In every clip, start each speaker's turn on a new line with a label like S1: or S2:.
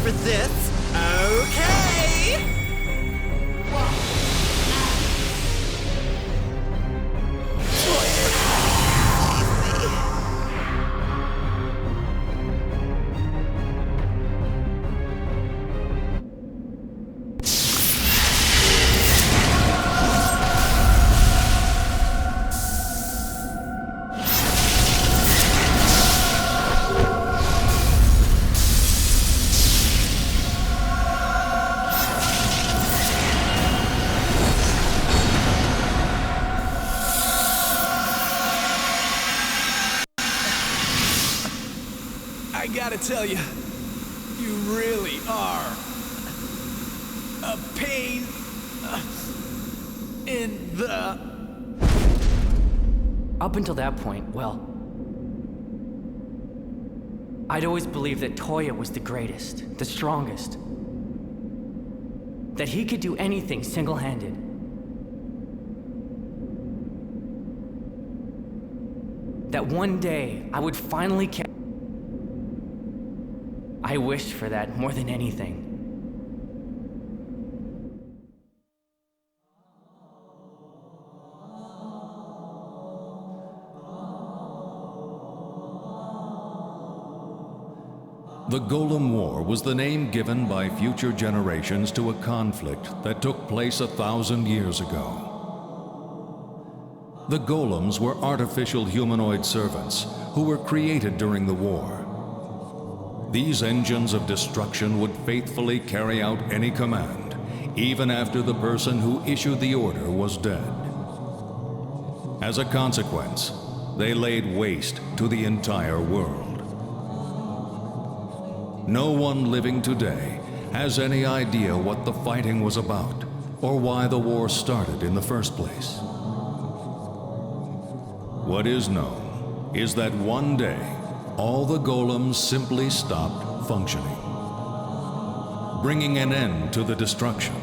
S1: for this. Okay!
S2: I gotta tell you, you really are a pain in the...
S3: Up until that point, well, I'd always believed that Toya was the greatest, the strongest. That he could do anything single-handed. That one day I would finally catch. I wished for that more than anything.
S4: The Golem War was the name given by future generations to a conflict that took place 1,000 years ago. The Golems were artificial humanoid servants who were created during the war. These engines of destruction would faithfully carry out any command, even after the person who issued the order was dead. As a consequence, they laid waste to the entire world. No one living today has any idea what the fighting was about, or why the war started in the first place. What is known is that one day, all the golems simply stopped functioning, bringing an end to the destruction.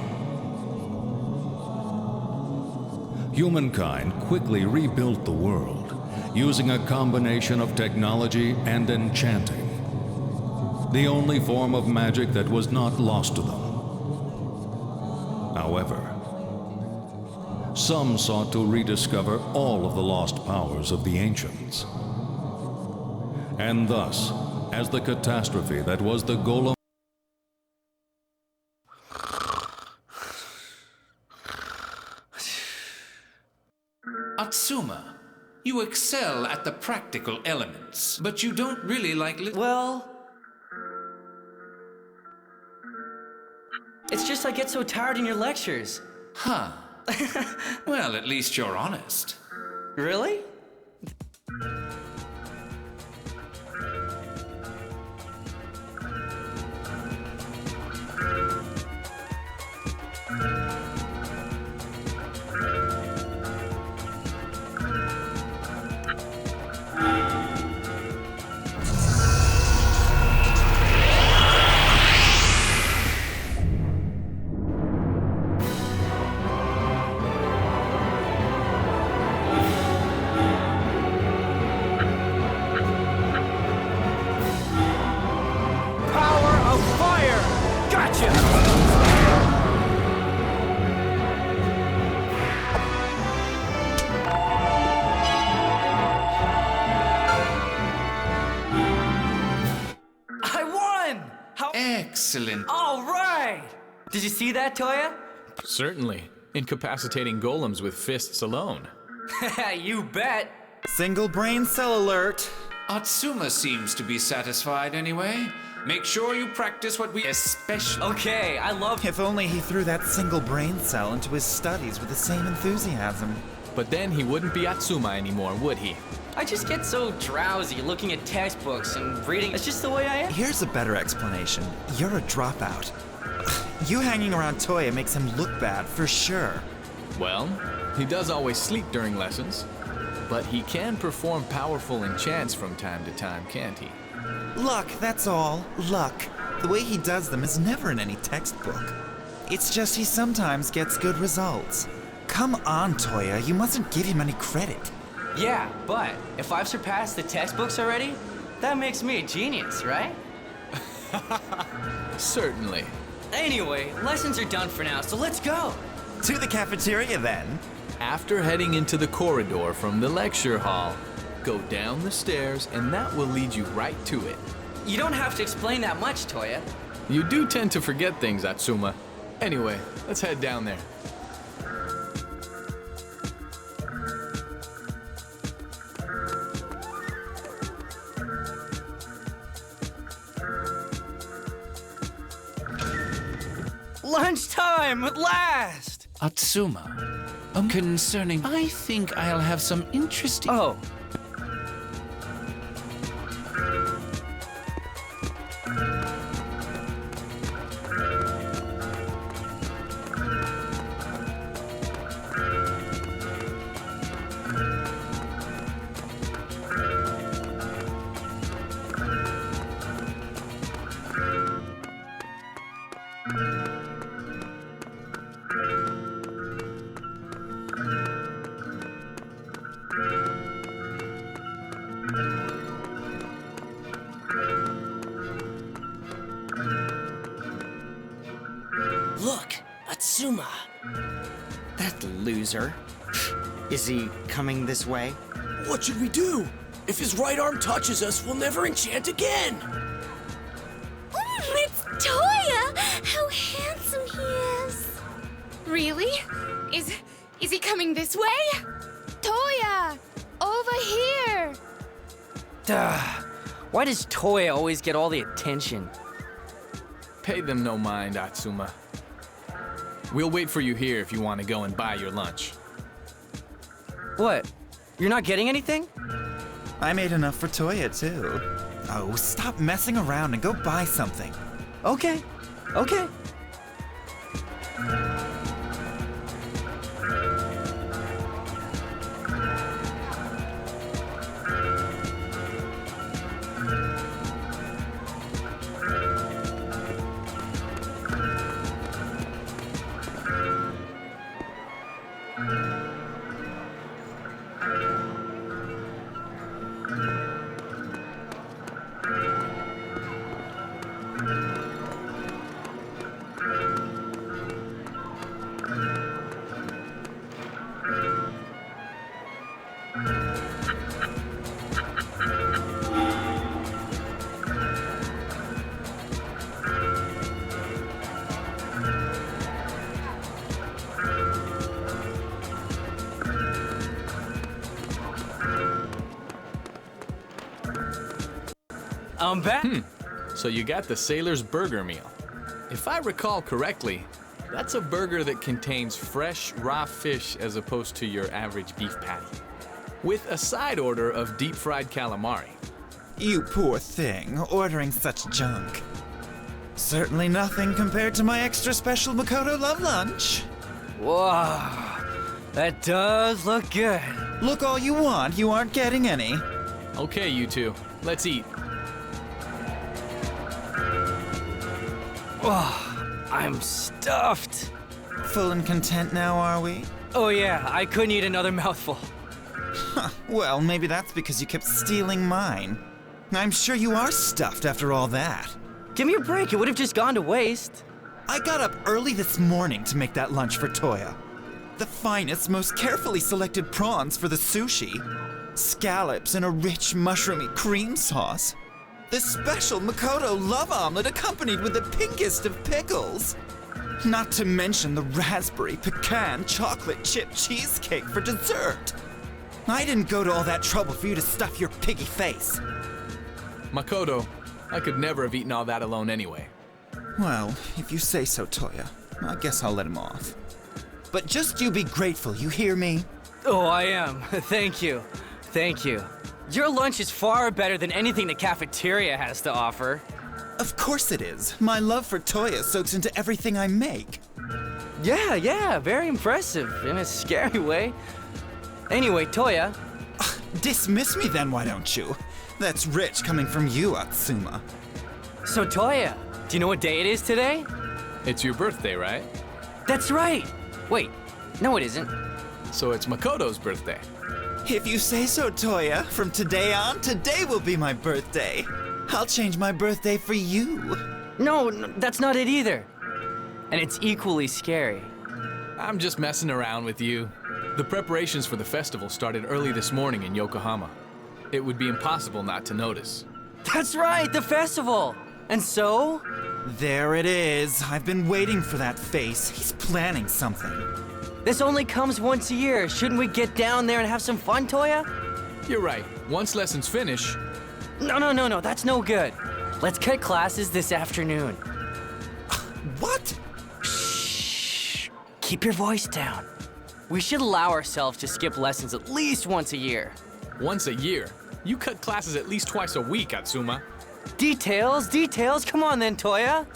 S4: Humankind quickly rebuilt the world, using a combination of technology and enchanting, the only form of magic that was not lost to them. However, some sought to rediscover all of the lost powers of the ancients. And thus, as the catastrophe that was the Golem...
S5: Atsuma, you excel at the practical elements, but you don't really like
S3: Well... It's just I get so tired in your lectures.
S5: Huh. Well, at least you're honest.
S3: Really?
S5: Excellent.
S3: All right! Did you see that, Toya?
S2: Certainly. Incapacitating golems with fists alone.
S3: You bet!
S1: Single brain cell alert.
S5: Atsuma seems to be satisfied anyway. Make sure you practice what we especially...
S3: Okay, I love...
S1: If only he threw that single brain cell into his studies with the same enthusiasm.
S2: But then he wouldn't be Atsuma anymore, would he?
S3: I just get so drowsy looking at textbooks and reading. It's just the way I am.
S1: Here's a better explanation. You're a dropout. You hanging around Toya makes him look bad, for sure.
S2: Well, he does always sleep during lessons. But he can perform powerful enchants from time to time, can't he?
S1: Luck, that's all. Luck. The way he does them is never in any textbook. It's just he sometimes gets good results. Come on, Toya, you mustn't give him any credit.
S3: Yeah, but if I've surpassed the textbooks already, that makes me a genius, right?
S2: Certainly.
S3: Anyway, lessons are done for now, so let's go.
S1: To the cafeteria then.
S2: After heading into the corridor from the lecture hall, go down the stairs and that will lead you right to it.
S3: You don't have to explain that much, Toya.
S2: You do tend to forget things, Atsuma. Anyway, let's head down there.
S3: Lunchtime at last!
S5: Atsuma, concerning, I think I'll have some interesting.
S3: Oh.
S6: Look, Atsuma. That loser. Is he coming this way?
S7: What should we do? If his right arm touches us, we'll never enchant again.
S8: It's Toya! How handsome he is! Really? Is he coming this way? Toya! Over here!
S3: Duh. Why does Toya always get all the attention?
S2: Pay them no mind, Atsuma. We'll wait for you here if you want to go and buy your lunch.
S3: What? You're not getting anything?
S1: I made enough for Toya too. Oh, stop messing around and go buy something.
S3: Okay. Okay. I'm back.
S2: So you got the Sailor's Burger meal. If I recall correctly, that's a burger that contains fresh, raw fish as opposed to your average beef patty, with a side order of deep-fried calamari.
S1: You poor thing, ordering such junk. Certainly nothing compared to my extra special Makoto Love Lunch.
S3: Wow. That does look good.
S1: Look all you want, you aren't getting any.
S2: Okay, you two, let's eat.
S3: Oh, I'm stuffed.
S1: Full and content now, are we?
S3: Oh yeah, I couldn't eat another mouthful.
S1: Well, maybe that's because you kept stealing mine. I'm sure you are stuffed after all that.
S3: Give me a break, it would have just gone to waste.
S1: I got up early this morning to make that lunch for Toya. The finest, most carefully selected prawns for the sushi. Scallops in a rich, mushroomy cream sauce. The special Makoto love omelet accompanied with the pinkest of pickles. Not to mention the raspberry pecan chocolate chip cheesecake for dessert. I didn't go to all that trouble for you to stuff your piggy face.
S2: Makoto, I could never have eaten all that alone anyway.
S1: Well, if you say so, Toya, I guess I'll let him off. But just you be grateful, you hear me?
S3: Oh, I am. Thank you. Thank you. Your lunch is far better than anything the cafeteria has to offer.
S1: Of course it is. My love for Toya soaks into everything I make.
S3: Yeah, very impressive in a scary way. Anyway, Toya.
S1: Dismiss me then, why don't you? That's rich coming from you, Atsuma.
S3: So, Toya, do you know what day it is today?
S2: It's your birthday, right?
S3: That's right. Wait, no it isn't.
S2: So it's Makoto's birthday.
S1: If you say so, Toya, from today on, today will be my birthday. I'll change my birthday for you.
S3: No, that's not it either. And it's equally scary.
S2: I'm just messing around with you. The preparations for the festival started early this morning in Yokohama. It would be impossible not to notice.
S3: That's right, the festival! And so?
S1: There it is. I've been waiting for that face. He's planning something.
S3: This only comes once a year. Shouldn't we get down there and have some fun, Toya?
S2: You're right. Once lessons finish...
S3: No, that's no good. Let's cut classes this afternoon.
S1: What?
S3: Shh. Keep your voice down. We should allow ourselves to skip lessons at least once a year.
S2: Once a year? You cut classes at least twice a week, Atsuma.
S3: Details. Come on then, Toya.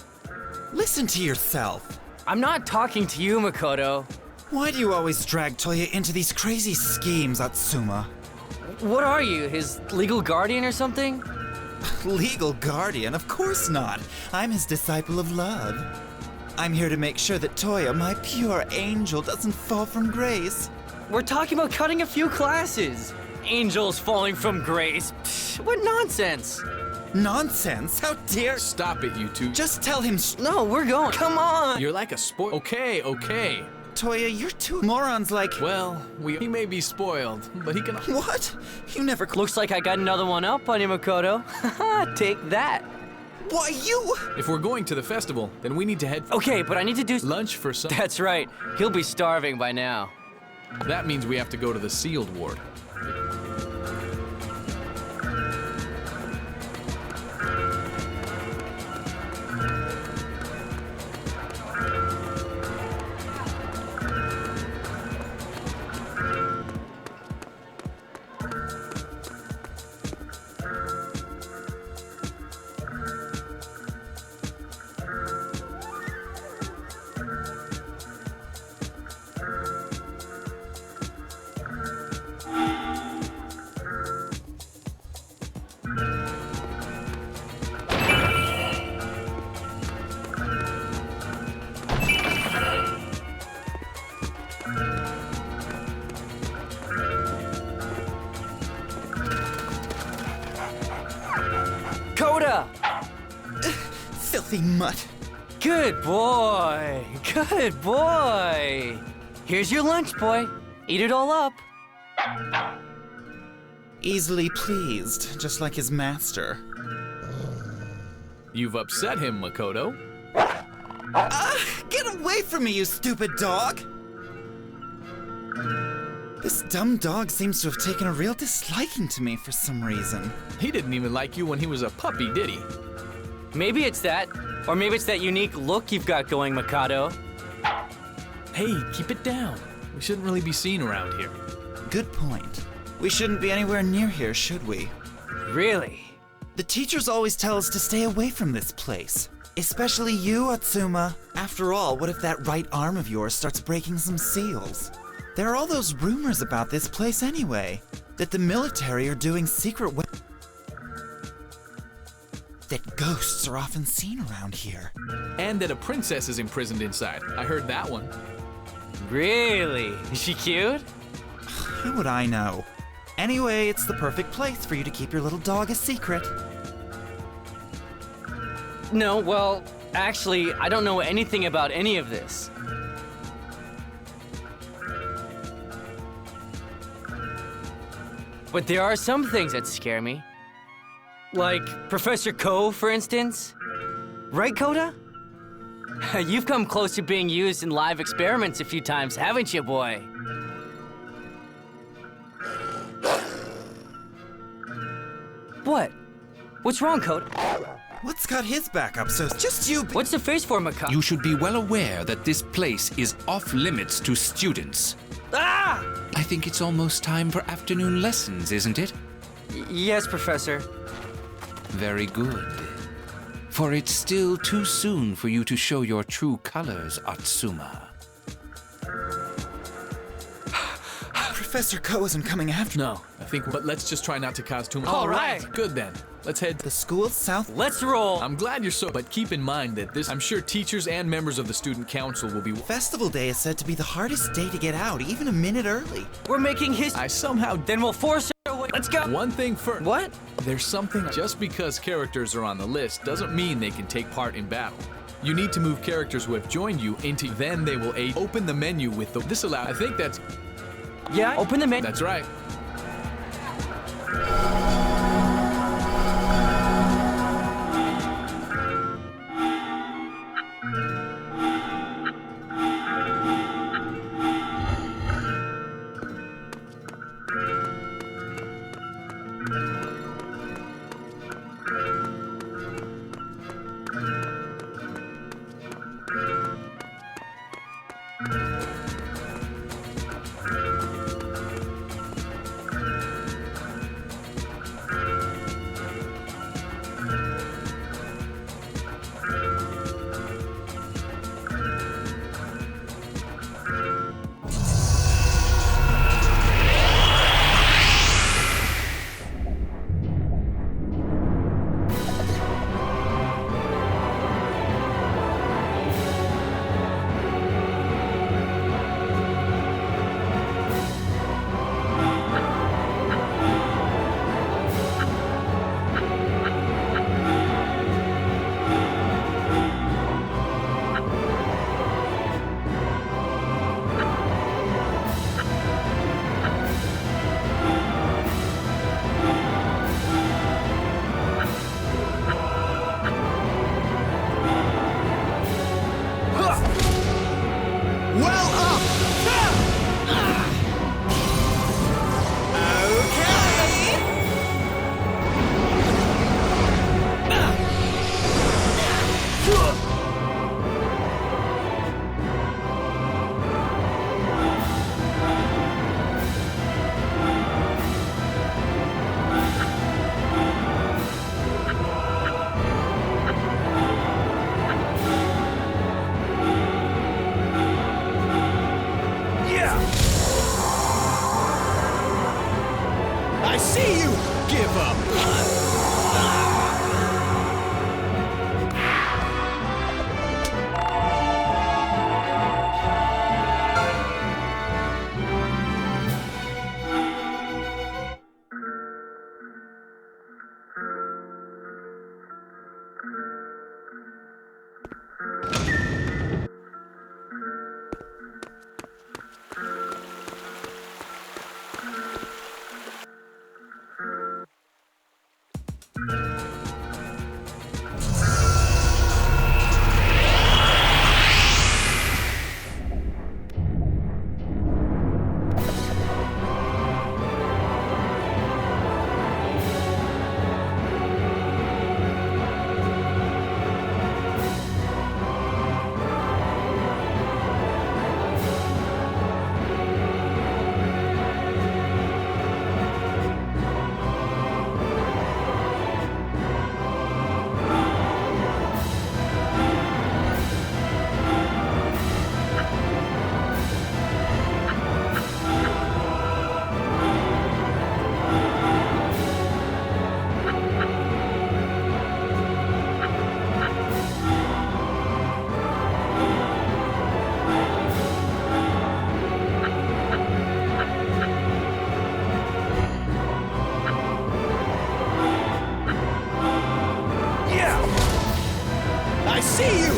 S1: Listen to yourself.
S3: I'm not talking to you, Makoto.
S1: Why do you always drag Toya into these crazy schemes, Atsuma?
S3: What are you, his legal guardian or something?
S1: Legal guardian? Of course not. I'm his disciple of love. I'm here to make sure that Toya, my pure angel, doesn't fall from grace.
S3: We're talking about cutting a few classes. Angels falling from grace. Psh, what nonsense.
S1: Nonsense? How dare...
S2: Stop it, you two.
S1: Just tell him...
S3: No, we're going. Come on.
S2: You're like a spoil... Okay.
S1: Toya, you're two morons like...
S2: Well, he may be spoiled, but he can...
S1: What? You never...
S3: Looks like I got another one up on you, Makoto. Haha, take that.
S1: Why, you...
S2: If we're going to the festival, then we need to head...
S3: Okay, but I need to do...
S2: Lunch for some...
S3: That's right. He'll be starving by now.
S2: That means we have to go to the sealed ward.
S3: Coda!
S1: Filthy mutt.
S3: Good boy. Here's your lunch, boy. Eat it all up.
S1: Easily pleased, just like his master.
S2: You've upset him, Makoto.
S1: Get away from me, you stupid dog! This dumb dog seems to have taken a real disliking to me for some reason.
S2: He didn't even like you when he was a puppy, did he?
S3: Maybe it's that. Or maybe it's that unique look you've got going, Mikado.
S2: Hey, keep it down. We shouldn't really be seen around here.
S1: Good point. We shouldn't be anywhere near here, should we?
S3: Really?
S1: The teachers always tell us to stay away from this place. Especially you, Atsuma. After all, what if that right arm of yours starts breaking some seals? There are all those rumors about this place anyway. That the military are doing secret that ghosts are often seen around here.
S2: And that a princess is imprisoned inside. I heard that one.
S3: Really? Is she cute?
S1: How would I know? Anyway, it's the perfect place for you to keep your little dog a secret.
S3: No, well, actually, I don't know anything about any of this. But there are some things that scare me. Like Professor Ko, for instance. Right, Koda? You've come close to being used in live experiments a few times, haven't you, boy? What? What's wrong, Koda?
S1: What's got his back up so just you...
S3: What's the face for, Macaw?
S5: You should be well aware that this place is off limits to students.
S3: Ah!
S5: I think it's almost time for afternoon lessons, isn't it?
S3: Yes, Professor.
S5: Very good. For it's still too soon for you to show your true colors, Atsuma.
S1: Professor Ko isn't coming after...
S2: No, I think... But let's just try not to cause too much...
S3: All right.
S2: Good then. Let's head...
S1: The school's south...
S3: Let's roll!
S2: I'm glad you're so... But keep in mind that this... I'm sure teachers and members of the student council will be...
S1: Festival Day is said to be the hardest day to get out, even a minute early.
S3: We're making history.
S2: I somehow...
S3: Then we'll force our way Let's go.
S2: One thing first.
S3: What?
S2: There's something. Just because characters are on the list doesn't mean they can take part in battle. You need to move characters who have joined you into. Then they will aid. Open the menu with the. This allows. I think that's.
S3: Yeah, open the menu.
S2: That's right.
S7: I see you! Give up! I see you!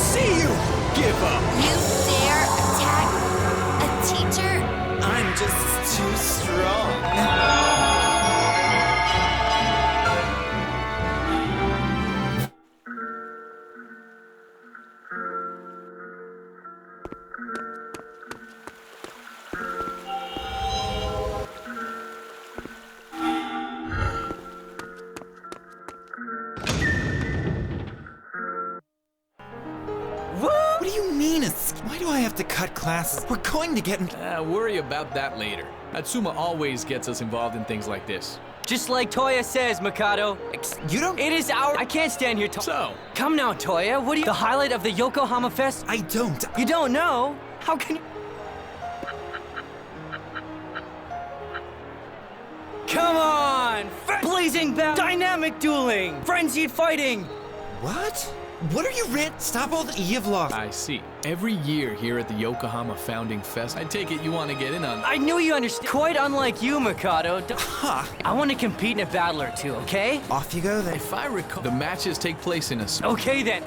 S7: see you! Give up!
S8: You dare attack a teacher?
S1: I'm just too strong. What do you mean? Why do I have to cut classes? We're going to get in.
S2: Worry about that later. Atsuma always gets us involved in things like this.
S3: Just like Toya says, Mikado.
S1: You don't.
S3: It is our. I can't stand here.
S2: So,
S3: Come now, Toya. What do you? The highlight of the Yokohama Fest?
S1: I don't.
S3: You don't know? How can you? Come on! Blazing battle, dynamic dueling, frenzied fighting.
S1: What? What are you Stop all the you've lost.
S2: I see. Every year here at the Yokohama Founding Fest, I take it you want to get in on.
S3: I knew you understood. Quite unlike you, Mikado.
S1: Huh.
S3: I want to compete in a battle or two, okay?
S1: Off you go then.
S2: If I recall, the matches take place in a.
S3: Okay then.